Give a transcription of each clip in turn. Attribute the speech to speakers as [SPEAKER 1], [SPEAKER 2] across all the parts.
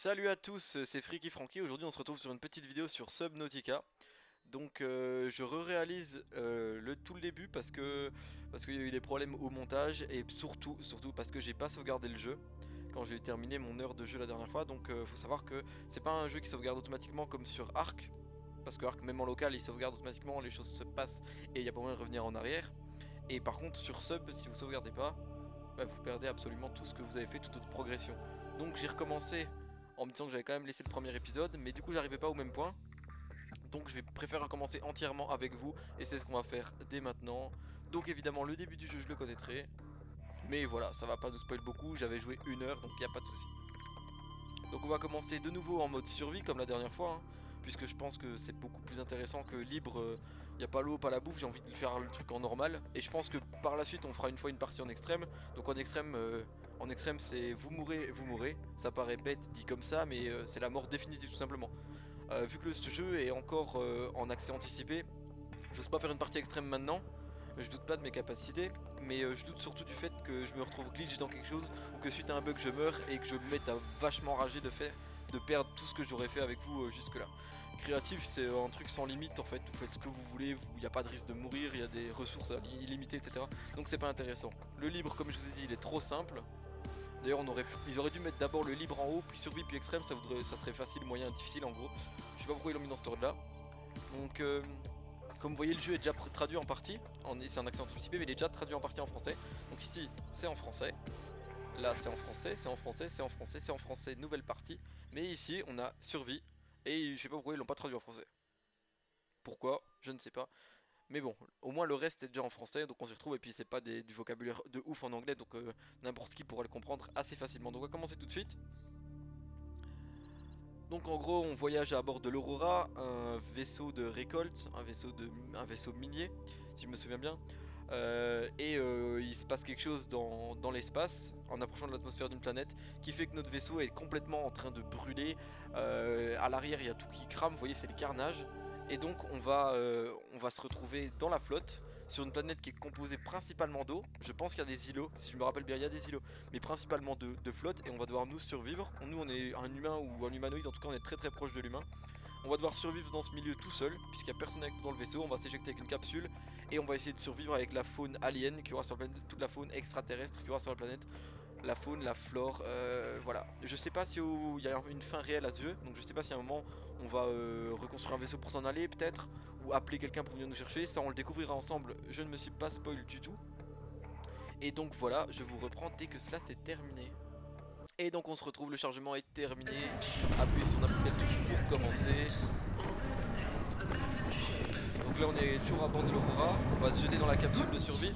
[SPEAKER 1] Salut à tous, c'est Freaky Franky. Aujourd'hui on se retrouve sur une petite vidéo sur Subnautica. Donc je réalise tout le début parce qu'il y a eu des problèmes au montage et surtout parce que j'ai pas sauvegardé le jeu quand j'ai terminé mon heure de jeu la dernière fois. Donc faut savoir que c'est pas un jeu qui sauvegarde automatiquement comme sur Ark, parce que Ark même en local il sauvegarde automatiquement, les choses se passent et il n'y a pas moyen de revenir en arrière. Et par contre sur Sub, si vous sauvegardez pas, bah, vous perdez absolument tout ce que vous avez fait, toute votre progression. Donc j'ai recommencé en me disant que j'avais quand même laissé le premier épisode, mais du coup j'arrivais pas au même point. Donc je vais préférer recommencer entièrement avec vous, et c'est ce qu'on va faire dès maintenant. Donc évidemment le début du jeu je le connaîtrai, mais voilà, ça va pas nous spoil beaucoup, j'avais joué 1 heure donc il n'y a pas de souci. Donc on va commencer de nouveau en mode survie comme la dernière fois, hein, puisque je pense que c'est beaucoup plus intéressant que libre, il n'y a pas l'eau, pas la bouffe, j'ai envie de faire le truc en normal. Et je pense que par la suite on fera une fois une partie en extrême. Donc en extrême c'est vous mourrez. Ça paraît bête dit comme ça, mais c'est la mort définitive tout simplement. Vu que ce jeu est encore en accès anticipé, j'ose pas faire une partie extrême maintenant. Je doute pas de mes capacités, mais je doute surtout du fait que je me retrouve glitch dans quelque chose, ou que suite à un bug je meurs et que je me mette à vachement rager de perdre tout ce que j'aurais fait avec vous jusque là. Créatif c'est un truc sans limite en fait, vous faites ce que vous voulez, il n'y a pas de risque de mourir, il y a des ressources illimitées etc. Donc c'est pas intéressant. Le libre comme je vous ai dit il est trop simple. D'ailleurs ils auraient dû mettre d'abord le libre en haut, puis survie, puis extrême, ça serait facile, moyen, difficile en gros. Je sais pas pourquoi ils l'ont mis dans ce ordre là. Donc comme vous voyez, le jeu est déjà traduit en partie, c'est un accent anticipé, mais il est déjà traduit en partie en français. Donc ici, c'est en français. Là, c'est en français, c'est en français, c'est en français, c'est en français, nouvelle partie. Mais ici, on a survie, et je sais pas pourquoi ils l'ont pas traduit en français. Pourquoi? Je ne sais pas. Mais bon, au moins le reste est déjà en français, donc on s'y retrouve, et puis c'est pas du vocabulaire de ouf en anglais, donc n'importe qui pourra le comprendre assez facilement. Donc on va commencer tout de suite. Donc en gros on voyage à bord de l'Aurora, un vaisseau de récolte, un vaisseau minier si je me souviens bien. Il se passe quelque chose dans l'espace en approchant de l'atmosphère d'une planète qui fait que notre vaisseau est complètement en train de brûler. À l'arrière il y a tout qui crame, vous voyez c'est le carnage. Et donc on va se retrouver dans la flotte sur une planète qui est composée principalement d'eau. Je pense qu'il y a des îlots, si je me rappelle bien il y a des îlots, mais principalement de flotte, et on va devoir nous survivre. Nous on est un humain ou un humanoïde, en tout cas on est très proche de l'humain. On va devoir survivre dans ce milieu tout seul, puisqu'il n'y a personne avec nous dans le vaisseau. On va s'éjecter avec une capsule et on va essayer de survivre avec la faune alien qui aura sur la planète, toute la faune extraterrestre qui aura sur la planète, la faune, la flore, voilà. Je sais pas si il y a une fin réelle à ce jeu, donc je sais pas si à un moment on va reconstruire un vaisseau pour s'en aller peut-être, ou appeler quelqu'un pour venir nous chercher. Ça on le découvrira ensemble, je ne me suis pas spoil du tout. Et donc voilà, je vous reprends dès que cela c'est terminé. Et donc on se retrouve, le chargement est terminé. Appuyez sur n'importe quelle touche pour commencer. Donc là on est toujours à bord de l'Aurora. On va se jeter dans la capsule de survie.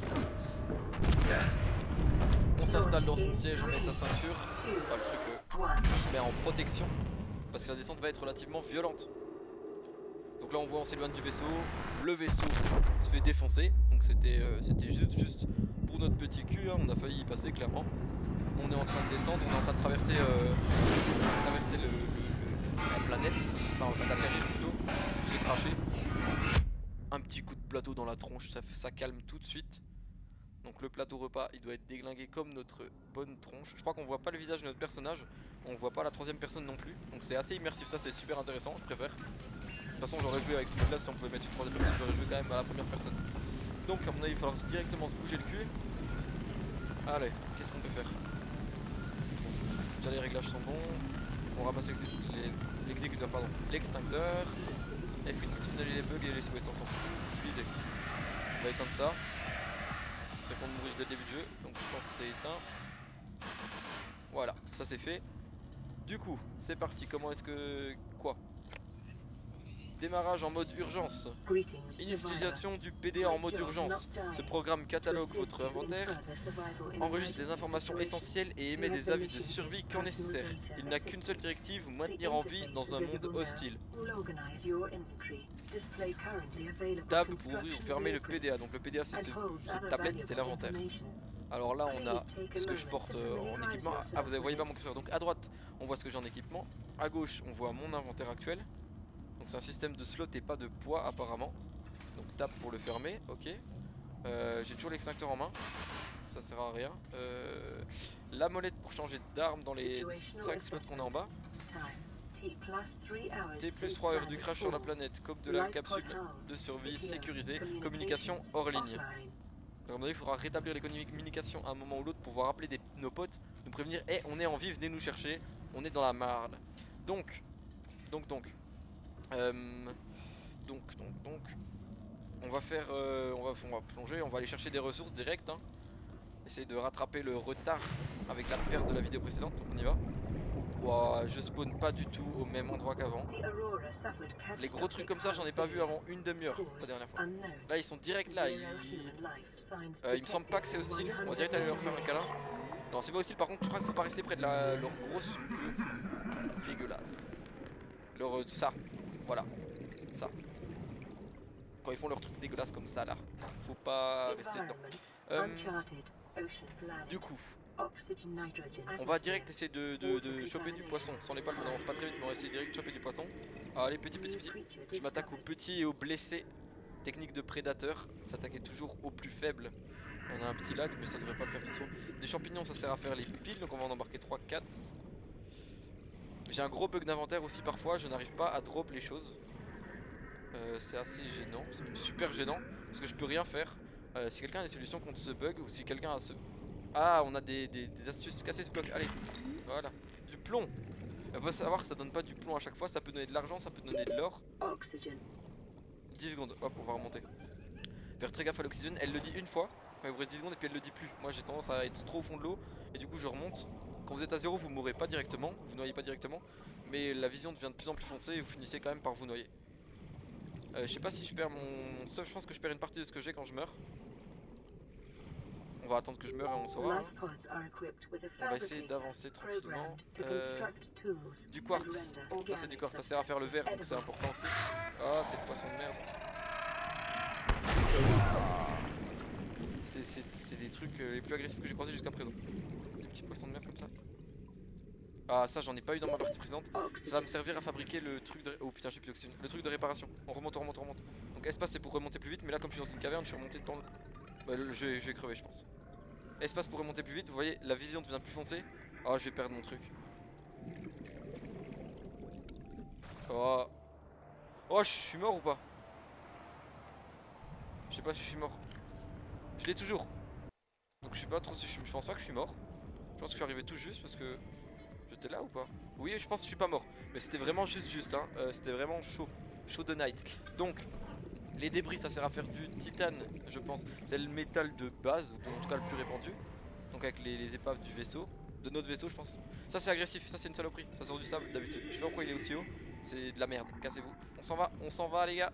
[SPEAKER 1] On s'installe dans son siège, on met sa ceinture. Enfin, le truc, on se met en protection, parce que la descente va être relativement violente. Donc là on voit, on s'éloigne du vaisseau. Le vaisseau se fait défoncer. Donc c'était juste pour notre petit cul, hein. On a failli y passer clairement. On est en train de descendre, on est en train de traverser, la planète, enfin l'atterrir plutôt, c'est craché. Un petit coup de plateau dans la tronche, ça calme tout de suite. Donc le plateau repas, il doit être déglingué comme notre bonne tronche. Je crois qu'on voit pas le visage de notre personnage, on voit pas la troisième personne non plus. Donc c'est assez immersif, ça c'est super intéressant, je préfère. De toute façon j'aurais joué avec ce mode là, si on pouvait mettre une troisième personne, j'aurais joué quand même à la première personne. Donc à mon avis il va falloir directement se bouger le cul. Allez, qu'est-ce qu'on peut faire? Déjà les réglages sont bons. On ramasse l'exécuteur, pardon, l'extincteur. F1 pour signaler les bugs et les souhaits, on s'en fout. Utilisé. On va éteindre ça. Ce serait con de mourir dès le début du jeu, donc je pense que c'est éteint. Voilà, ça c'est fait. Du coup, c'est parti. Comment est-ce que... Quoi? Démarrage en mode urgence. Initialisation du PDA en mode urgence. Ce programme catalogue votre inventaire, enregistre des informations essentielles et émet des avis de survie quand nécessaire. Il n'a qu'une seule directive, vous maintenir en vie dans un monde hostile. Tab pour ouvrir ou fermer le PDA. Donc le PDA c'est cette tablette, c'est l'inventaire. Alors là on a ce que je porte en équipement. Ah vous voyez pas mon curseur. Donc à droite on voit ce que j'ai en équipement. À gauche on voit mon inventaire actuel. Donc c'est un système de slot et pas de poids apparemment. Donc tape pour le fermer, ok. J'ai toujours l'extincteur en main. Ça sert à rien. La molette pour changer d'arme dans les 5 slots qu'on a en bas.
[SPEAKER 2] T plus 3 heures du crash sur la planète, coque de la capsule de survie sécurisée, communication hors ligne.
[SPEAKER 1] Donc à mon avis, il faudra rétablir les communications à un moment ou l'autre pour pouvoir appeler nos potes, nous prévenir, hey, on est en vie, venez nous chercher, on est dans la marde. Donc, on va faire, on va plonger, on va aller chercher des ressources direct, hein. Essayer de rattraper le retard avec la perte de la vidéo précédente, donc on y va. Ouah, je spawn pas du tout au même endroit qu'avant. Les gros trucs comme ça, j'en ai pas vu avant une demi-heure la dernière fois. Là, ils sont direct là. Il me semble pas que c'est hostile. On va direct aller leur faire un câlin. Non, c'est pas hostile. Par contre, je crois qu'il faut pas rester près de leur grosse queue dégueulasse. Ça, voilà, ça. Quand ils font leur truc dégueulasse comme ça là, faut pas rester dedans. Du coup, on va direct essayer de choper du poisson. Sans les palmes, on avance pas très vite, mais on va essayer direct de choper du poisson. Allez, petit. Je m'attaque aux petits et aux blessés. Technique de prédateur, s'attaquer toujours aux plus faibles. On a un petit lag, mais ça devrait pas le faire tout de suite. Des champignons, ça sert à faire les piles, donc on va en embarquer 3-4. J'ai un gros bug d'inventaire aussi parfois, je n'arrive pas à drop les choses. C'est assez gênant, c'est même super gênant, parce que je peux rien faire. Si quelqu'un a des solutions contre ce bug, ou si quelqu'un a ce... Ah, on a des astuces, casser ce bloc, allez, voilà. Du plomb. Il faut savoir que ça donne pas du plomb à chaque fois, ça peut donner de l'argent, ça peut donner de l'or. 10 secondes, hop, on va remonter. Faire très gaffe à l'oxygène, elle le dit une fois, quand il vous reste 10 secondes et puis elle le dit plus. Moi j'ai tendance à être trop au fond de l'eau et du coup je remonte. Quand vous êtes à 0 vous mourrez pas directement, vous noyez pas directement, mais la vision devient de plus en plus foncée et vous finissez quand même par vous noyer. Je sais pas si je perds mon stuff, je pense que je perds une partie de ce que j'ai quand je meurs. On va attendre que je meure et on saura. On va essayer d'avancer tranquillement. Du quartz, ça c'est du quartz, ça sert à faire le verre donc c'est important aussi. Ah, c'est le poisson de merde. C'est des trucs les plus agressifs que j'ai croisés jusqu'à présent. Des petits poissons de merde comme ça. Ah, ça j'en ai pas eu dans ma partie présente. Ça va me servir à fabriquer le truc de... Oh putain, j'ai plus d'oxygène. Le truc de réparation. On remonte. Donc espace c'est pour remonter plus vite, mais là comme je suis dans une caverne, je suis remonté dans le... Bah, je vais crever je pense. Espace pour remonter plus vite, vous voyez, la vision devient plus foncée. Oh, je vais perdre mon truc. Oh. Oh, je suis mort ou pas? Je sais pas si je suis mort. Je l'ai toujours. Donc je sais pas trop si je pense pas que je suis mort. Je pense que je suis arrivé tout juste parce que... J'étais là ou pas? Oui, je pense que je suis pas mort. Mais c'était vraiment juste hein. C'était vraiment chaud. Chaud de night. Donc, les débris ça sert à faire du titane, je pense. C'est le métal de base, ou en tout cas le plus répandu. Donc avec les épaves du vaisseau. De notre vaisseau je pense. Ça c'est agressif, ça c'est une saloperie. Ça sort du sable d'habitude. Je sais pas pourquoi il est aussi haut. C'est de la merde, cassez-vous. On s'en va les gars.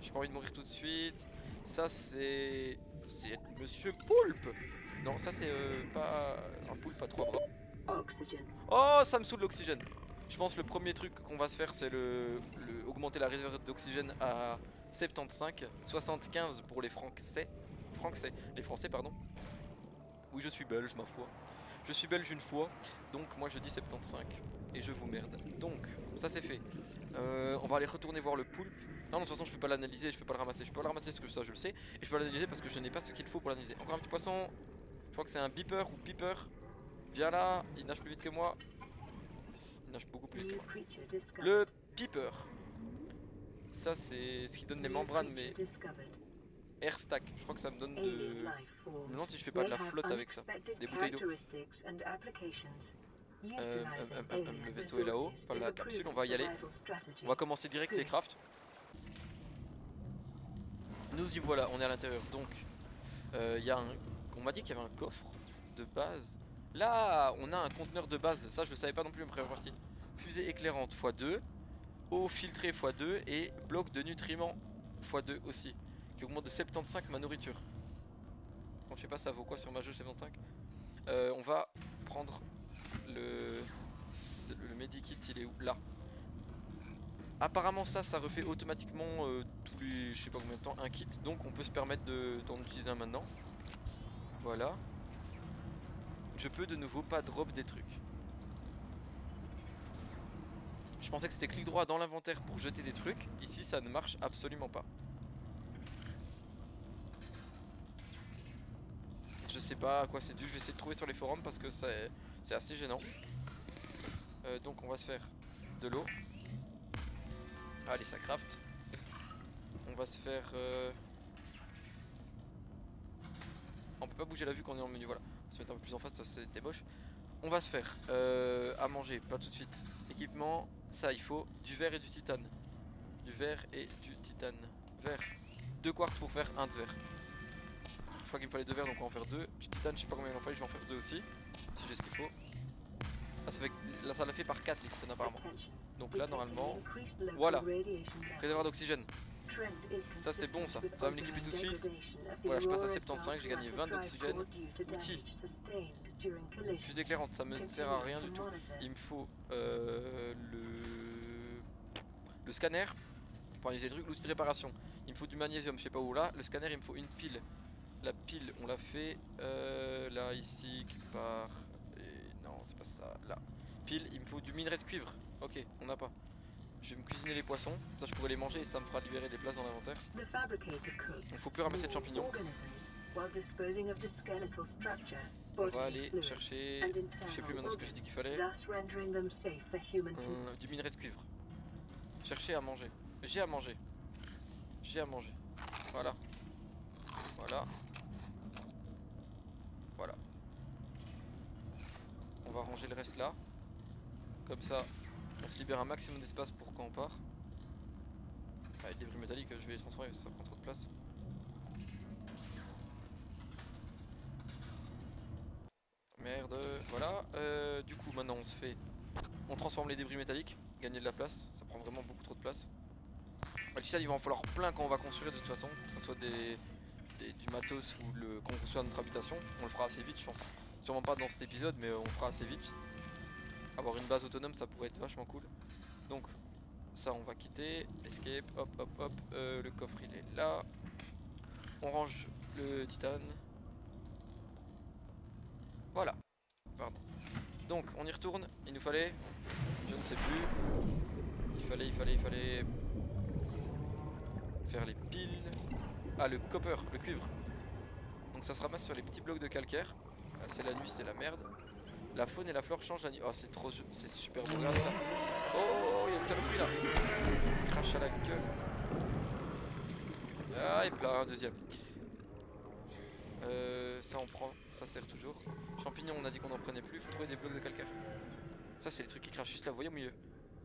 [SPEAKER 1] J'ai pas envie de mourir tout de suite. Ça c'est Monsieur Poulpe. Non ça c'est pas un poulpe à 3 bras. Oh ça me saoule l'oxygène. Je pense que le premier truc qu'on va se faire c'est augmenter la réserve d'oxygène à 75. 75 pour les français. Les français pardon. Oui je suis belge ma foi. Je suis belge une fois. Donc moi je dis 75. Et je vous merde. Donc ça c'est fait. On va aller retourner voir le poulpe. Non, de toute façon je peux pas l'analyser, je peux pas le ramasser. Je peux pas le ramasser parce que ça je le sais. Et je peux l'analyser parce que je n'ai pas ce qu'il faut pour l'analyser. Encore un petit poisson. Je crois que c'est un beeper ou piper. Viens là, il nage plus vite que moi. Il nage beaucoup plus vite que moi. Le piper. Ça c'est ce qui donne les membranes mais... Air stack, je crois que ça me donne de... Je me demande si je fais pas de la flotte avec ça. Des bouteilles d'eau. Le vaisseau est là-haut, enfin la capsule, on va y aller. On va commencer direct les crafts. Nous y voilà, on est à l'intérieur. Donc, on m'a dit qu'il y avait un coffre de base. Là, on a un conteneur de base. Ça, je le savais pas non plus en première partie. Fusée éclairante x2, eau filtrée x2 et bloc de nutriments x2 aussi, qui augmente de 75 ma nourriture. Bon, je sais pas ça vaut quoi sur ma jeu 75. On va prendre le medikit, il est où? Là. Apparemment ça refait automatiquement tous les, je sais pas combien de temps, un kit. Donc on peut se permettre d'en utiliser un maintenant. Voilà. Je peux de nouveau pas drop des trucs. Je pensais que c'était clic droit dans l'inventaire pour jeter des trucs. Ici ça ne marche absolument pas. Je sais pas à quoi c'est dû, je vais essayer de trouver sur les forums parce que c'est assez gênant. Donc on va se faire de l'eau. Allez, ça craft. On va se faire... On peut pas bouger la vue quand on est en menu, voilà. On va se mettre un peu plus en face, ça c'était moche. On va se faire à manger, pas tout de suite. Équipement, ça il faut du verre et du titane. Du verre et du titane. Verre. 2 quartz pour faire 1 de verre. Je crois qu'il me fallait 2 verres donc on va en faire 2. Du titane, je sais pas combien il en fallait, je vais en faire 2 aussi. Si j'ai ce qu'il faut. Ah, là ça l'a fait par 4 les titanes apparemment. Donc là normalement, voilà. Réservoir d'oxygène. Ça c'est bon ça, ça va me l'équiper tout de suite. Voilà, je passe à 75, j'ai gagné 20 d'oxygène. Outils. Fusée éclairante, ça me sert à rien du tout. Il me faut le scanner pour analyser les trucs, l'outil de réparation. Il me faut du magnésium, je sais pas où là. Le scanner il me faut une pile. La pile on l'a fait là, ici, quelque part. Et non, c'est pas ça, là. Pile, il me faut du minerai de cuivre. Ok, on n'a pas. Je vais me cuisiner les poissons, ça je pourrais les manger et ça me fera libérer des places dans l'inventaire. Il faut plus ramasser de champignons. On va aller chercher, je sais plus maintenant ce que j'ai dit qu'il fallait. Du minerai de cuivre. Chercher à manger. J'ai à manger. J'ai à manger. Voilà. Voilà. Voilà. On va ranger le reste là. Comme ça. On se libère un maximum d'espace pour quand on part. Ah, les débris métalliques, je vais les transformer parce que ça prend trop de place. Merde, voilà. Du coup, maintenant on se fait. On transforme les débris métalliques, gagner de la place. Ça prend vraiment beaucoup trop de place. Le titane, il va en falloir plein quand on va construire de toute façon. Que ce soit du matos ou qu'on construit notre habitation. On le fera assez vite, je pense. Sûrement pas dans cet épisode, mais on le fera assez vite. Avoir une base autonome ça pourrait être vachement cool. Donc ça on va quitter. Escape, hop hop hop. Le coffre il est là. On range le titane. Voilà. Pardon. Donc on y retourne. Il nous fallait, je ne sais plus. Il fallait faire les piles. Ah, le copper, le cuivre. Donc ça se ramasse sur les petits blocs de calcaire. C'est la nuit, c'est la merde. La faune et la flore changent la nuit. Oh, c'est trop, c'est super beau, regarde ça. Oh, il y a une saloperie là. Crache à la gueule. Ah, et plein, un deuxième. Ça on prend, ça sert toujours. Champignons, on a dit qu'on en prenait plus. Faut trouver des blocs de calcaire. Ça, c'est les trucs qui crachent juste là, vous voyez au milieu.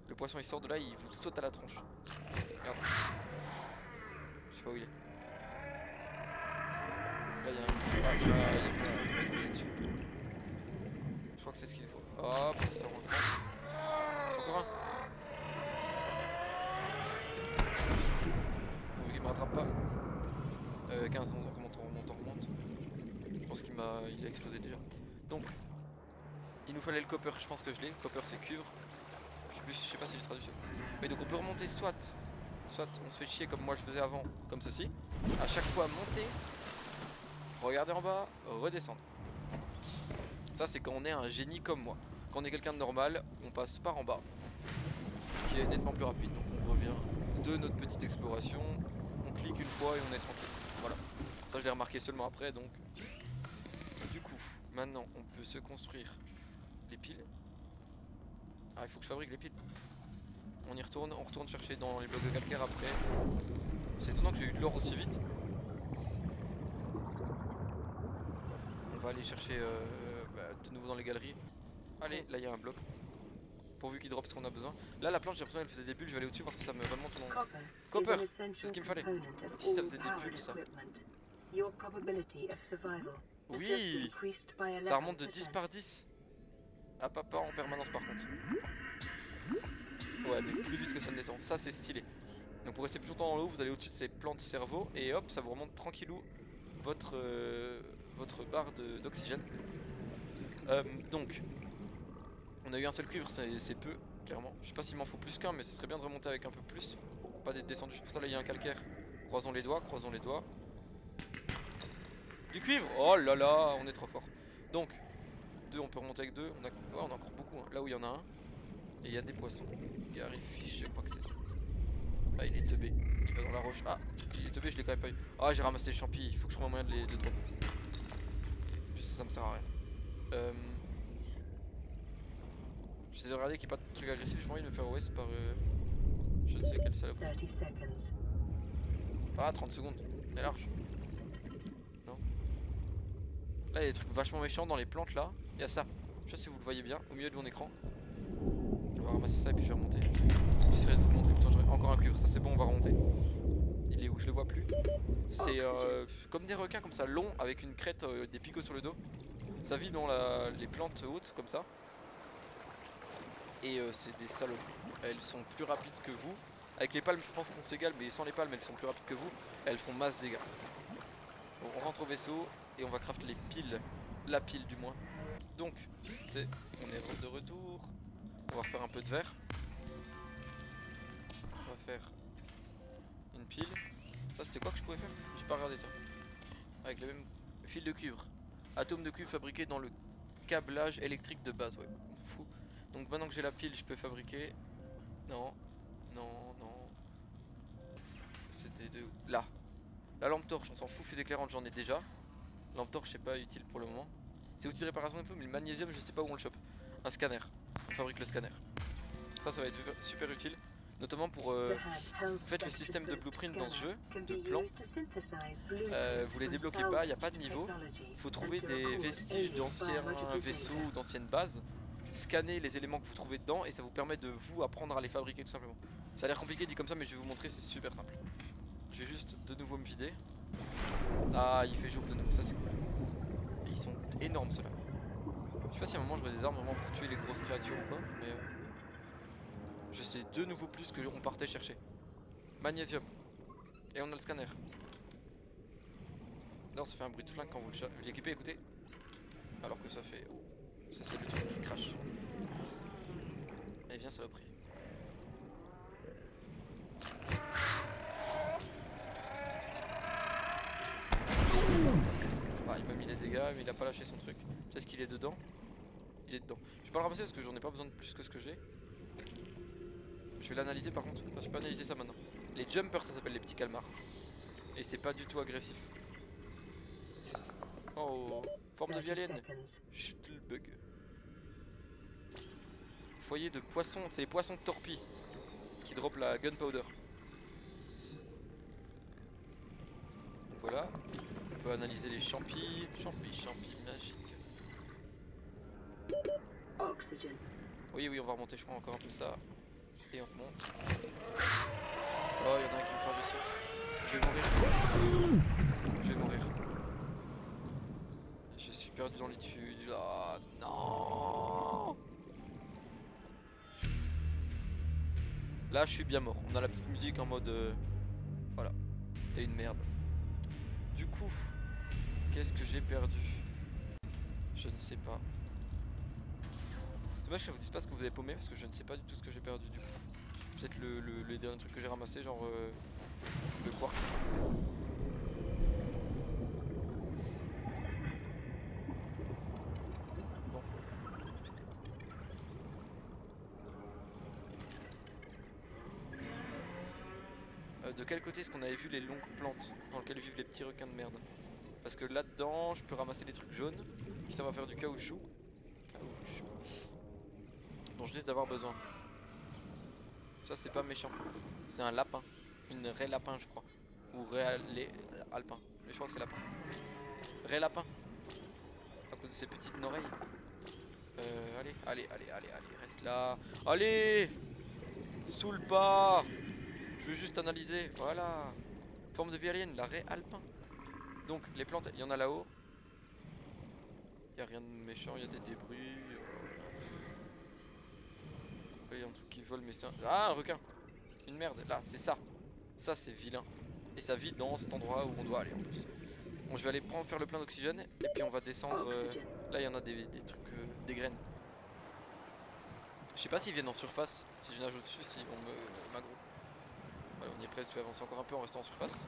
[SPEAKER 1] Le poisson il sort de là, il vous saute à la tronche. Regarde. Je sais pas où il est. Là, il y a un. Ah, il va dessus. Je crois que c'est ce qu'il faut. Hop, ça on reprend. Encore un. Pourvu qu'il me rattrape pas. 15, on remonte. Je pense qu'il a explosé déjà. Donc, il nous fallait le copper, je pense que je l'ai. Copper c'est cuivre. Je sais pas si j'ai traduit ça. Mais donc on peut remonter soit on se fait chier comme moi je faisais avant, comme ceci. À chaque fois monter, regarder en bas, redescendre. Ça c'est quand on est un génie comme moi. Quand on est quelqu'un de normal, on passe par en bas. Ce qui est nettement plus rapide. Donc on revient de notre petite exploration. On clique une fois et on est tranquille. Voilà. Ça je l'ai remarqué seulement après donc. Du coup, maintenant on peut se construire les piles. Ah, il faut que je fabrique les piles. On y retourne, on retourne chercher dans les blocs de calcaire après. C'est étonnant que j'ai eu de l'or aussi vite. On va aller chercher de nouveau dans les galeries. Allez, là il y a un bloc. Pourvu qu'il drop ce qu'on a besoin. Là la planche j'ai l'impression qu'elle faisait des bulles, je vais aller au-dessus voir si ça me remonte ou non. Copper, c'est ce qu'il me fallait. Si ça faisait des bulles ça. Oui, ça remonte de 10 par 10. Ah papa en permanence par contre. Ouais mais plus vite que ça ne descend, ça c'est stylé. Donc pour rester plus longtemps dans l'eau vous allez au-dessus de ces plantes cerveau et hop ça vous remonte tranquillou votre barre d'oxygène. Donc on a eu un seul cuivre, c'est peu clairement. Je sais pas s'il m'en faut plus qu'un mais ce serait bien de remonter avec un peu plus. Pas d'être descendu juste pour ça, là il y a un calcaire. Croisons les doigts. Du cuivre, oh là là on est trop fort. Donc 2 on peut remonter avec 2, on a encore beaucoup hein. Là où il y en a un. Et il y a des poissons. Gary Fish, je crois que c'est ça. Ah il est teubé, il va dans la roche. Ah il est teubé, je l'ai quand même pas eu. Ah j'ai ramassé les champis, il faut que je trouve un moyen de drop. Juste ça me sert à rien. Je J'essaie de regarder qu'il n'y ait pas de trucs agressifs, j'ai pas envie de me faire OS par je ne sais quelle salope. Ah 30 secondes, c'est large. Non. Là il y a des trucs vachement méchants dans les plantes là. Il y a ça, je sais pas si vous le voyez bien, au milieu de mon écran. On va ramasser ça et puis je vais remonter. J'essaierai de vous le montrer, putain j'aurai encore un cuivre, ça c'est bon on va remonter. Il est où? Je le vois plus. C'est comme des requins comme ça, longs avec une crête, des picots sur le dos. Ça vit dans les plantes hautes comme ça. Et c'est des salauds. Elles sont plus rapides que vous. Avec les palmes je pense qu'on s'égale, mais sans les palmes elles sont plus rapides que vous. Elles font masse dégâts. Bon, on rentre au vaisseau et on va craft les piles. La pile du moins. Donc on est de retour. On va refaire un peu de verre. On va faire une pile. Ça c'était quoi que je pouvais faire? J'ai pas regardé ça. Avec le même fil de cuivre. Atome de cuivre fabriqué dans le câblage électrique de base. Ouais, fou. Donc maintenant que j'ai la pile, je peux fabriquer. Non, non, non. C'était de là. La lampe torche, on s'en fout. Fusée éclairante, j'en ai déjà. Lampe torche, c'est pas utile pour le moment. C'est outil de réparation info, mais le magnésium, je sais pas où on le chope. Un scanner. On fabrique le scanner. Ça va être super utile. Notamment pour faites le système de blueprint dans ce jeu, de plans. Vous les débloquez pas, il n'y a pas de niveau. Il faut trouver des vestiges d'anciens vaisseaux ou d'anciennes bases. Scanner les éléments que vous trouvez dedans et ça vous permet de vous apprendre à les fabriquer tout simplement. Ça a l'air compliqué dit comme ça mais je vais vous montrer, c'est super simple. Je vais juste de nouveau me vider. Ah il fait jour de nouveau, ça c'est cool. Et ils sont énormes ceux-là. Je sais pas si à un moment je vois des armes vraiment pour tuer les grosses créatures ou quoi, mais je sais de nouveau plus que on partait chercher. Magnésium. Et on a le scanner. Non ça fait un bruit de flingue quand vous l'équipez, écoutez. Alors que ça fait... Oh. Ça c'est le truc qui crache. Allez viens saloperie. Ah il m'a mis les dégâts mais il a pas lâché son truc. Est-ce qu'il est dedans? Il est dedans. Je vais pas le ramasser parce que j'en ai pas besoin de plus que ce que j'ai. Je vais l'analyser par contre. Enfin, je peux analyser ça maintenant. Les jumpers ça s'appelle les petits calmars. Et c'est pas du tout agressif. Oh, forme de vie alien. Chut le bug. Foyer de poissons, c'est les poissons de torpille qui drop la gunpowder. Donc voilà. On peut analyser les champis. Champis magiques. Oui, on va remonter, je crois, encore un peu ça. Et on remonte. Oh, il y en a un qui me part dessus. Je vais mourir. Je vais mourir. Je suis perdu dans l'étude. Ah non. Là, je suis bien mort. On a la petite musique en mode... voilà. T'es une merde. Du coup, qu'est-ce que j'ai perdu? Je ne sais pas. Dommage que ça vous dise pas ce que vous avez paumé parce que je ne sais pas du tout ce que j'ai perdu du coup. Peut-être le dernier truc que j'ai ramassé, genre le quartz. Bon. De quel côté est-ce qu'on avait vu les longues plantes dans lesquelles vivent les petits requins de merde? Parce que là-dedans, je peux ramasser des trucs jaunes qui ça va faire du caoutchouc. Dont je risque d'avoir besoin. Ça c'est pas méchant. C'est un lapin. Une raie lapin je crois. Ou raie alpin. Mais je crois que c'est lapin. Raie lapin. À cause de ses petites oreilles. Allez, reste là. Allez. Saoule pas. Je veux juste analyser. Voilà. Forme de vie alien, la raie alpin. Donc les plantes, il y en a là-haut. Il n'y a rien de méchant, il y a des débris. Il y a un truc qui vole mais c'est un... Ah un requin. Une merde, là c'est ça. Ça c'est vilain. Et ça vit dans cet endroit où on doit aller en plus. Bon je vais aller faire le plein d'oxygène. Et puis on va descendre là il y en a des trucs, des graines. Je sais pas s'ils viennent en surface. Si je nage au-dessus, s'ils vont m'aggro. Voilà, on y est presque, je vais avancer encore un peu en restant en surface.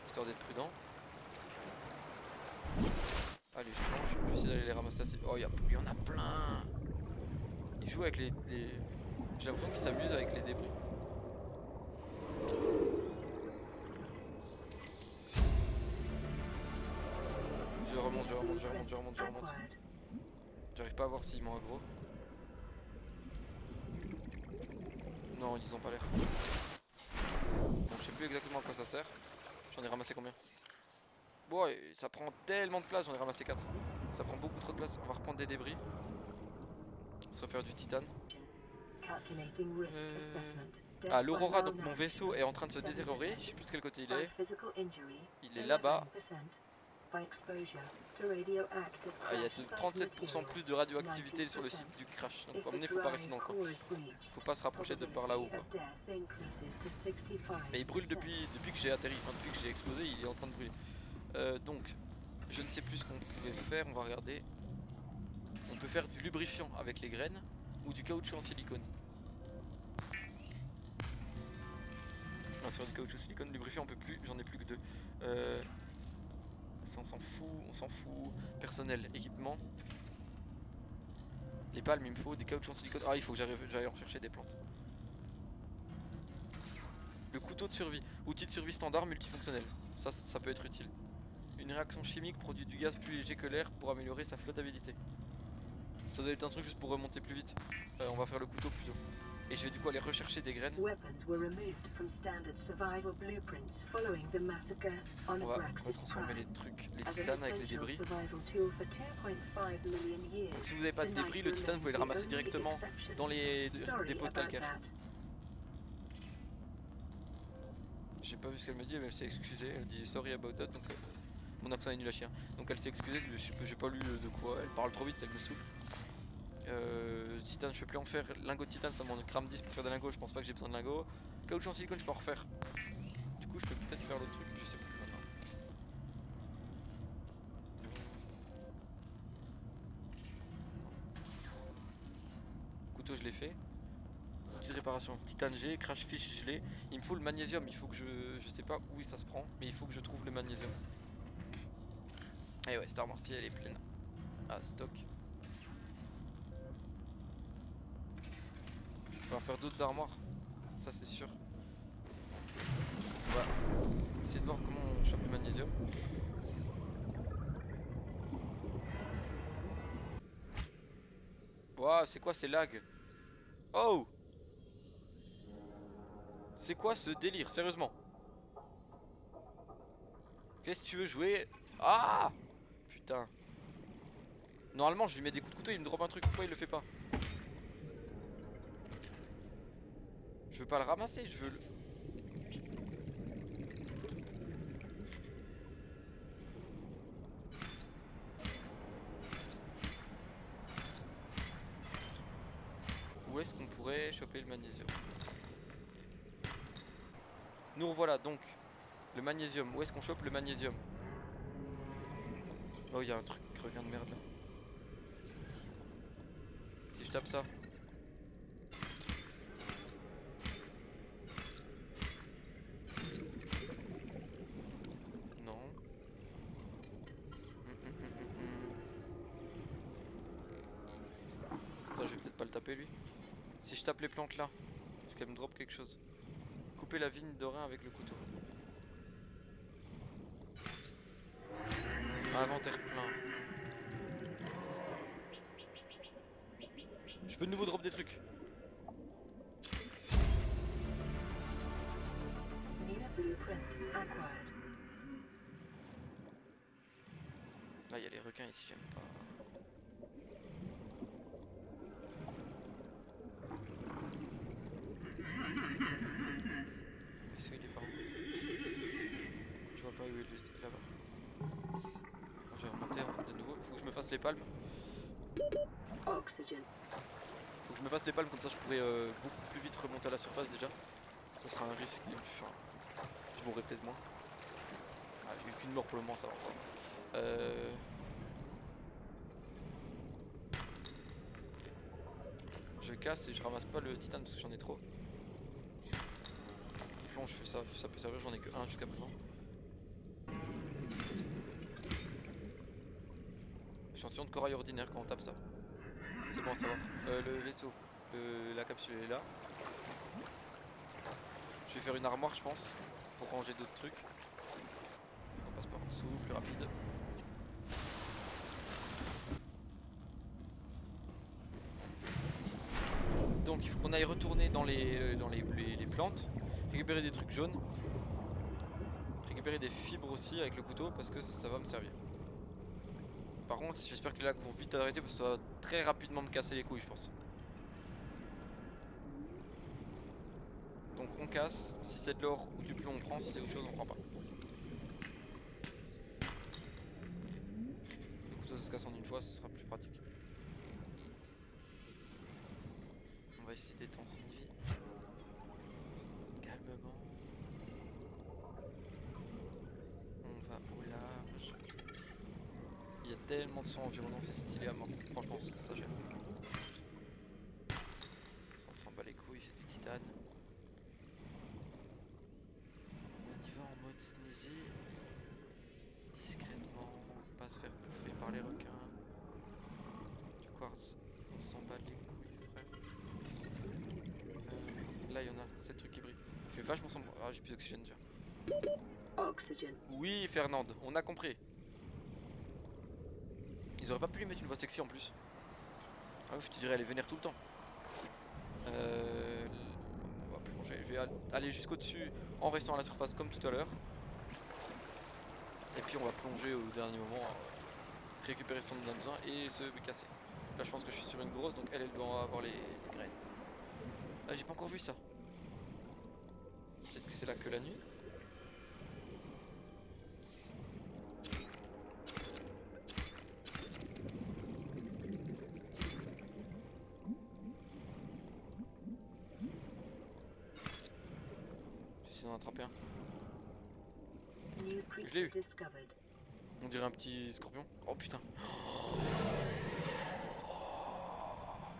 [SPEAKER 1] Histoire d'être prudent. Allez je plonge, je vais essayer d'aller les ramasser assez. Oh il y en a plein. Ils jouent avec les... J'ai l'impression qu'ils s'amusent avec les débris. Je remonte. J'arrive pas à voir s'ils m'ont aggro. Non, ils ont pas l'air. Donc je sais plus exactement à quoi ça sert. J'en ai ramassé combien? Bon, ouais, ça prend tellement de place, j'en ai ramassé 4. Ça prend beaucoup trop de place. On va reprendre des débris. Se refaire du titane. Ah, l'Aurora, donc mon vaisseau est en train de se détériorer. Je sais plus de quel côté il est. Il est là-bas. Ah, il y a 37% plus de radioactivité sur le site du crash. Donc faut pas rester dans le coin. Faut pas se rapprocher de par là-haut. Mais il brûle depuis que j'ai atterri, enfin depuis que j'ai explosé, il est en train de brûler. Donc, je ne sais plus ce qu'on pouvait faire, on va regarder. On peut faire du lubrifiant avec les graines ou du caoutchouc en silicone. On va faire du caoutchouc silicone, lubrifiant on peut plus, j'en ai plus que 2. Ça on s'en fout. Personnel, équipement. Les palmes il me faut, des caoutchoucs en silicone. Ah il faut que j'aille en chercher des plantes. Le couteau de survie, outil de survie standard multifonctionnel. Ça peut être utile. Une réaction chimique produit du gaz plus léger que l'air pour améliorer sa flottabilité. Ça doit être un truc juste pour remonter plus vite. On va faire le couteau plutôt. Et je vais du coup aller rechercher des graines. On va transformer les trucs, les titanes avec les débris. Donc si vous n'avez pas de débris, le titane vous pouvez le ramasser directement dans les dépôts de calcaire. J'ai pas vu ce qu'elle me dit, mais elle s'est excusée, elle dit sorry about that, donc mon accent est nul à chien. Donc elle s'est excusée, j'ai pas lu de quoi, elle parle trop vite, elle me saoule. Titane, je peux plus en faire. Lingot de titane, ça m'en crame 10 pour faire des lingots. Je pense pas que j'ai besoin de lingots. Caoutchouc en silicone, je peux en refaire. Du coup, je peux peut-être faire l'autre truc, je sais plus maintenant. Couteau, je l'ai fait. Outil de réparation, titane G, crash fish, je l'ai. Il me faut le magnésium. Il faut que je sais pas où ça se prend, mais il faut que je trouve le magnésium. Et ouais, cette armoire ci elle est pleine. Ah, stock. On va faire d'autres armoires, ça c'est sûr. On va essayer de voir comment on chope le magnésium. Waouh, c'est quoi ces lags? Oh! C'est quoi ce délire, sérieusement? Qu'est-ce que tu veux jouer? Ah! Putain. Normalement je lui mets des coups de couteau, il me drop un truc, pourquoi il le fait pas? Je veux pas le ramasser, je veux le... Où est-ce qu'on pourrait choper le magnésium? Nous revoilà donc. Le magnésium, où est-ce qu'on chope le magnésium? Oh, il y a un truc, requin de merde là. Si je tape ça. Non. Attends, je vais peut-être pas le taper lui. Si je tape les plantes là, est-ce qu'elle me drop quelque chose? Couper la vigne d'orin avec le couteau. Inventaire plein. Je peux de nouveau drop des trucs. Là il y a les requins ici, j'aime pas. Vaisseau il est par où? Je vois pas où il est, là-bas. Je vais remonter de nouveau, faut que je me fasse les palmes. Faut que je me fasse les palmes, comme ça je pourrais beaucoup plus vite remonter à la surface déjà. Ça sera un risque, enfin, je mourrai peut-être moins. Ah, j'ai eu qu'une mort pour le moment, ça va encore. Je casse et je ramasse pas le titane parce que j'en ai trop. Plomb, je fais ça, ça peut servir, j'en ai que un jusqu'à présent. Échantillon de corail ordinaire quand on tape ça. C'est bon à savoir. Le vaisseau, la capsule est là. Je vais faire une armoire je pense, pour ranger d'autres trucs. On passe par en dessous, plus rapide. Donc il il faut qu'on aille retourner dans les plantes, récupérer des trucs jaunes, récupérer des fibres aussi avec le couteau parce que ça va me servir. Par contre j'espère que les lacs vont vite arrêter parce que ça va très rapidement me casser les couilles je pense. Donc on casse, si c'est de l'or ou du plomb on prend, si c'est autre chose on prend pas. Le couteau ça se casse en une fois, ce sera plus pratique. On va essayer d'étendre Snivy calmement. On va au large. Il y a tellement de son environnant, c'est stylé à mort. Franchement ça gère. On s'en bat les couilles, c'est du titane. On y va en mode sneezy. Discrètement, pas se faire bouffer par les requins. Du quartz, on s'en bat les couilles frère. Là il y en a, c'est le truc qui brille. Il fait vachement sombre. Ah j'ai plus d'oxygène déjà.
[SPEAKER 2] Oxygène.
[SPEAKER 1] Oui Fernande, on a compris. Ils auraient pas pu lui mettre une voix sexy en plus. Ah je te dirais elle est vénère tout le temps. On va plonger, je vais aller jusqu'au dessus en restant à la surface comme tout à l'heure. Et puis on va plonger au dernier moment, récupérer son besoin et se casser. Là je pense que je suis sur une grosse donc elle doit avoir les graines. Là j'ai pas encore vu ça. Peut-être que c'est là que la nuit. J'essaie d'en attraper un. Je l'ai eu. On dirait un petit scorpion. Oh putain.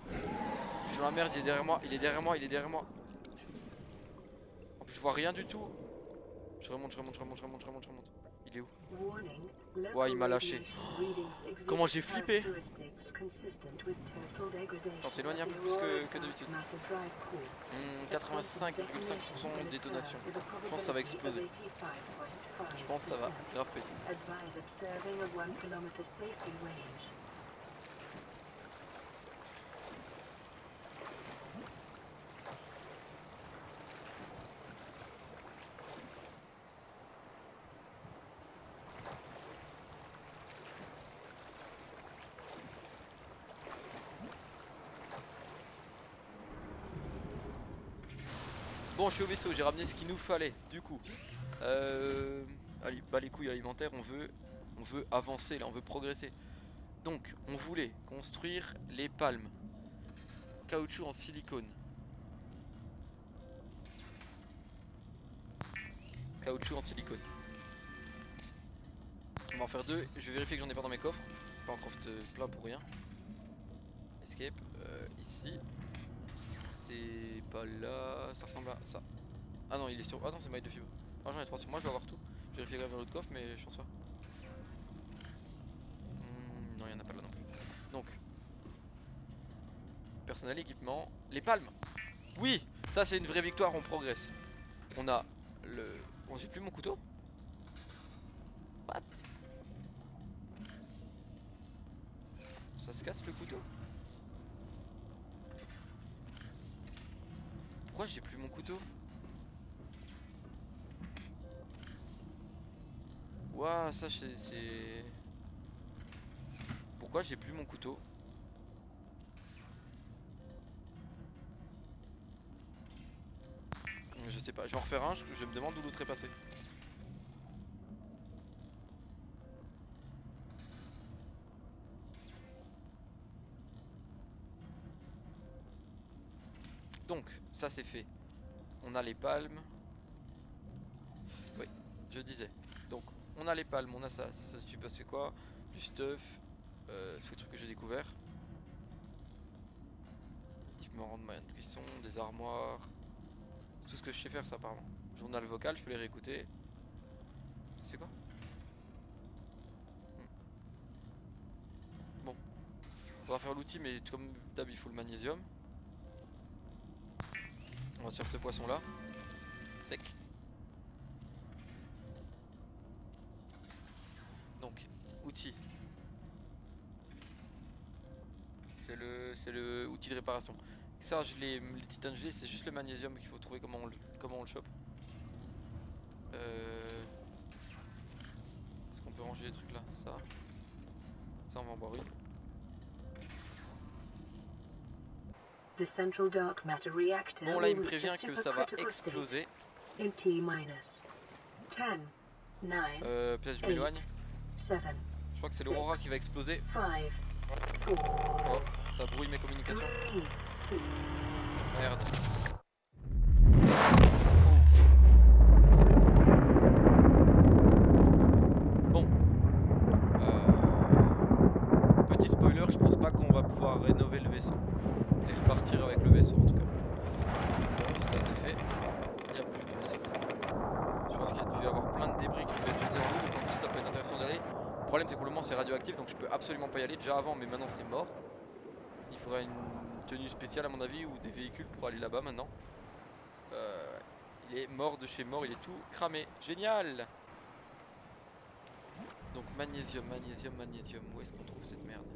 [SPEAKER 1] Je suis dans la merde, il est derrière moi, il est derrière moi, il est derrière moi. En plus je vois rien du tout. Je remonte. Il est où? Ouais il m'a lâché. Comment j'ai flippé. On s'éloigne un peu plus que d'habitude. 85,5% de détonation. Je pense que ça va exploser. Je pense que ça va grave péter. Bon je suis au vaisseau, j'ai ramené ce qu'il nous fallait du coup. Allez, bas les couilles alimentaires, on veut avancer là, on veut progresser. Donc on voulait construire les palmes. Caoutchouc en silicone. Caoutchouc en silicone. On va en faire deux, je vais vérifier que j'en ai pas dans mes coffres. Pas en coffre plein pour rien. Escape, ici. C'est pas là, ça ressemble à ça. Ah non il est sur... Ah non c'est maille de fibre. Ah j'en ai 3 sur moi, je vais avoir tout. Je vérifie vers l'autre coffre mais je pense pas. Non il y en a pas là non plus. Donc personnel, équipement, les palmes. Oui, ça c'est une vraie victoire, on progresse. On a le... Oh j'ai plus mon couteau. What? Ça se casse le couteau? Pourquoi j'ai plus mon couteau? Ouah ça c'est... Pourquoi j'ai plus mon couteau? Je sais pas, je vais en refaire un, je me demande où l'autre est passé. Donc, ça c'est fait. On a les palmes. Oui, je disais. Donc, on a les palmes, on a ça. Ça, tu sais c'est quoi? Du stuff. Tous les trucs que j'ai découvert. Équipement de moyen de cuisson, des armoires. C'est tout ce que je sais faire, ça, pardon. Journal vocal, je peux les réécouter. C'est quoi? Bon. On va faire l'outil, mais comme d'hab, il faut le magnésium. On va se faire ce poisson là. Sec. Donc, outil. C'est le outil de réparation. Ça, les titanes gelés, c'est juste le magnésium qu'il faut trouver comment on le chope. Est-ce qu'on peut ranger les trucs là? Ça, on va en boire une. Bon, là il me prévient que ça va exploser. Peut-être je m'éloigne. Je crois que c'est l'Aurora qui va exploser. Oh, ça brouille mes communications. Merde. Bon. Petit spoiler, je pense pas qu'on va pouvoir rénover le vaisseau. Et repartir avec le vaisseau en tout cas. Bon, ça c'est fait. Il n'y a plus de vaisseau. Je pense qu'il y a dû y avoir plein de débris qui peuvent être jetés en haut. Donc en dessous ça peut être intéressant d'aller. Le problème c'est que pour le moment c'est radioactif, donc je peux absolument pas y aller. Déjà avant, mais maintenant c'est mort. Il faudrait une tenue spéciale à mon avis ou des véhicules pour aller là-bas maintenant. Il est mort de chez mort, il est tout cramé. Génial. Donc magnésium, magnésium, magnésium. Où est-ce qu'on trouve cette merde?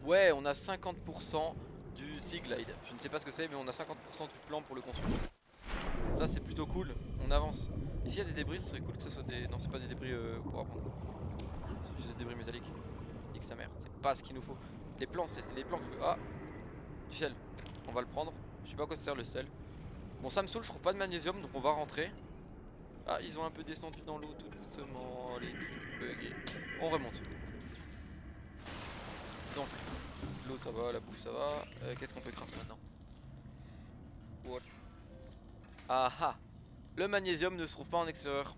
[SPEAKER 1] Ouais, on a 50% du Sea Glide. Je ne sais pas ce que c'est, mais on a 50% du plan pour le construire. Ça c'est plutôt cool, on avance. Ici il y a des débris, ce serait cool que ce soit des... Non, c'est pas des débris pour apprendre. C'est juste des débris métalliques. Nique sa mère, c'est pas ce qu'il nous faut. Les plans, c'est les plans que je veux. Ah, du sel. On va le prendre. Je sais pas à quoi ça sert le sel. Bon, ça me saoule, je trouve pas de magnésium, donc on va rentrer. Ah, ils ont un peu descendu dans l'eau tout doucement. Les trucs buggés. On remonte. Donc, l'eau ça va, la bouffe ça va. Qu'est-ce qu'on peut craft maintenant? What? Ah ah. Le magnésium ne se trouve pas en extérieur.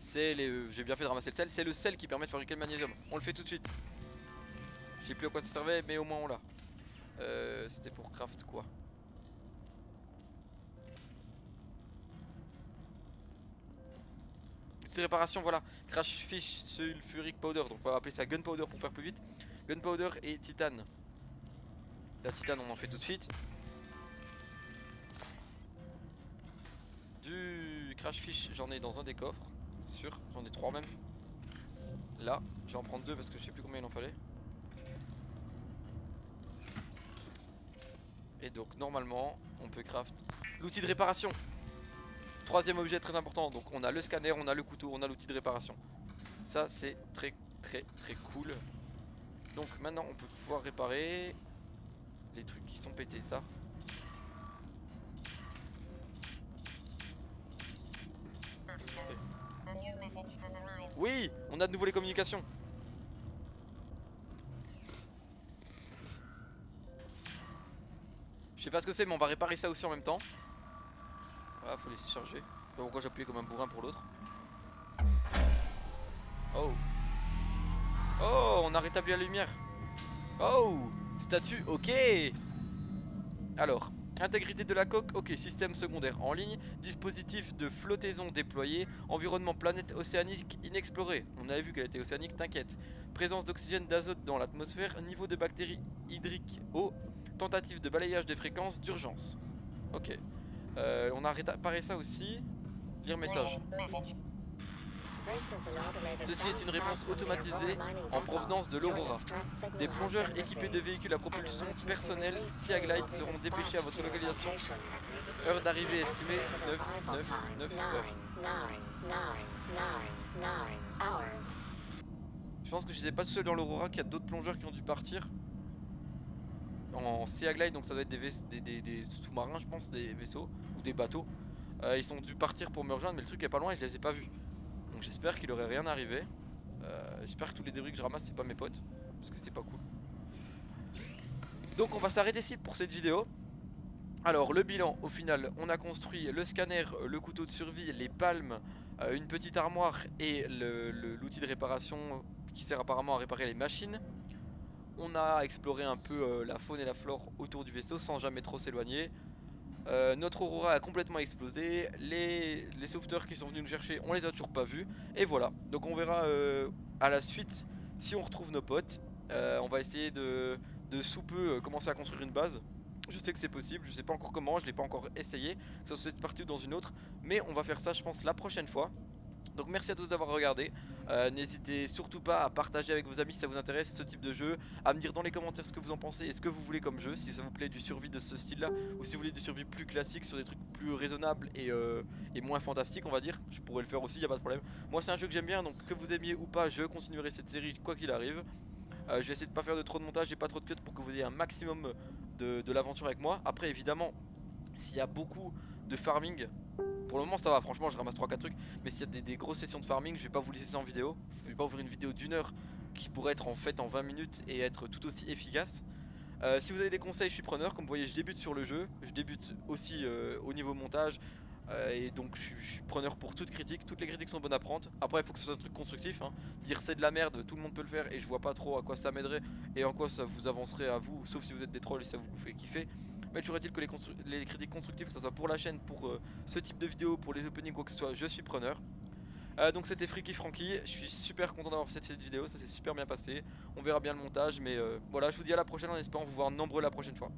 [SPEAKER 1] C'est les... J'ai bien fait de ramasser le sel. C'est le sel qui permet de fabriquer le magnésium. On le fait tout de suite. Je sais plus à quoi ça servait, mais au moins on l'a. C'était pour craft quoi? Outil de réparation, voilà. Crash fish sulfuric powder. Donc on va appeler ça gunpowder pour faire plus vite. Gunpowder et titane. La titane on en fait tout de suite. Du crash fish j'en ai dans un des coffres. Sûr, j'en ai 3 même. Là, je vais en prendre 2 parce que je sais plus combien il en fallait. Et donc normalement on peut craft l'outil de réparation. Troisième objet très important. Donc on a le scanner, on a le couteau, on a l'outil de réparation. Ça c'est très cool. Donc maintenant on peut pouvoir réparer les trucs qui sont pétés, ça. Oui, on a de nouveau les communications. Je sais pas ce que c'est, mais on va réparer ça aussi en même temps. Voilà, faut laisser charger. Je sais pas pourquoi j'appuyais comme un bourrin pour l'autre. Oh. Oh, on a rétabli la lumière. Oh, statut, ok. Alors, intégrité de la coque, ok. Système secondaire en ligne. Dispositif de flottaison déployé. Environnement planète océanique inexploré. On avait vu qu'elle était océanique, t'inquiète. Présence d'oxygène, d'azote dans l'atmosphère. Niveau de bactéries hydriques haut. Tentative de balayage des fréquences d'urgence. Ok. On a réparé ça aussi. Lire message. Ceci est une réponse automatisée en provenance de l'Aurora. Des plongeurs équipés de véhicules à propulsion personnelle Sea Glide seront dépêchés à votre localisation. Heure d'arrivée estimée 9 heures. Je pense que je n'étais pas seul dans l'Aurora, qu'il y a d'autres plongeurs qui ont dû partir en Sea Glide, donc ça doit être des sous-marins, je pense, des vaisseaux ou des bateaux. Ils sont dû partir pour me rejoindre, mais le truc est pas loin et je les ai pas vus. Donc j'espère qu'il aurait rien arrivé. J'espère que tous les débris que je ramasse c'est pas mes potes, parce que c'était pas cool. Donc on va s'arrêter ici pour cette vidéo. Alors le bilan, au final, on a construit le scanner, le couteau de survie, les palmes, une petite armoire et l'outil de réparation qui sert apparemment à réparer les machines. On a exploré un peu la faune et la flore autour du vaisseau sans jamais trop s'éloigner. Notre Aurora a complètement explosé. Les sauveteurs qui sont venus nous chercher, on les a toujours pas vus. Et voilà, donc on verra à la suite si on retrouve nos potes. On va essayer de sous peu commencer à construire une base. Je sais que c'est possible, je sais pas encore comment, je l'ai pas encore essayé, que ce soit cette partie ou dans une autre. Mais on va faire ça je pense la prochaine fois. Donc merci à tous d'avoir regardé, n'hésitez surtout pas à partager avec vos amis si ça vous intéresse ce type de jeu, à me dire dans les commentaires ce que vous en pensez et ce que vous voulez comme jeu, si ça vous plaît du survie de ce style là, ou si vous voulez du survie plus classique sur des trucs plus raisonnables et moins fantastiques on va dire, je pourrais le faire aussi, y a pas de problème. Moi c'est un jeu que j'aime bien donc que vous aimiez ou pas, je continuerai cette série quoi qu'il arrive. Je vais essayer de pas faire de trop de montage et pas trop de cuts pour que vous ayez un maximum de l'aventure avec moi. Après évidemment, s'il y a beaucoup de farming, pour le moment ça va, franchement je ramasse 3-4 trucs. Mais s'il y a des grosses sessions de farming, je vais pas vous laisser ça en vidéo. Je vais pas ouvrir une vidéo d'une heure qui pourrait être en fait en 20 minutes et être tout aussi efficace. Si vous avez des conseils, je suis preneur. Comme vous voyez, je débute sur le jeu. Je débute aussi au niveau montage. Et donc je suis preneur pour toute critique. Toutes les critiques sont bonnes à prendre. Après il faut que ce soit un truc constructif, hein. Dire c'est de la merde, tout le monde peut le faire. Et je vois pas trop à quoi ça m'aiderait et en quoi ça vous avancerait à vous. Sauf si vous êtes des trolls et ça vous fait kiffer. Mais toujours est-il que les critiques constructives, que ce soit pour la chaîne, pour ce type de vidéo, pour les openings, quoi que ce soit, je suis preneur. Donc c'était Freaky Franky, je suis super content d'avoir fait cette vidéo, ça s'est super bien passé. On verra bien le montage, mais voilà, je vous dis à la prochaine en espérant vous voir nombreux la prochaine fois.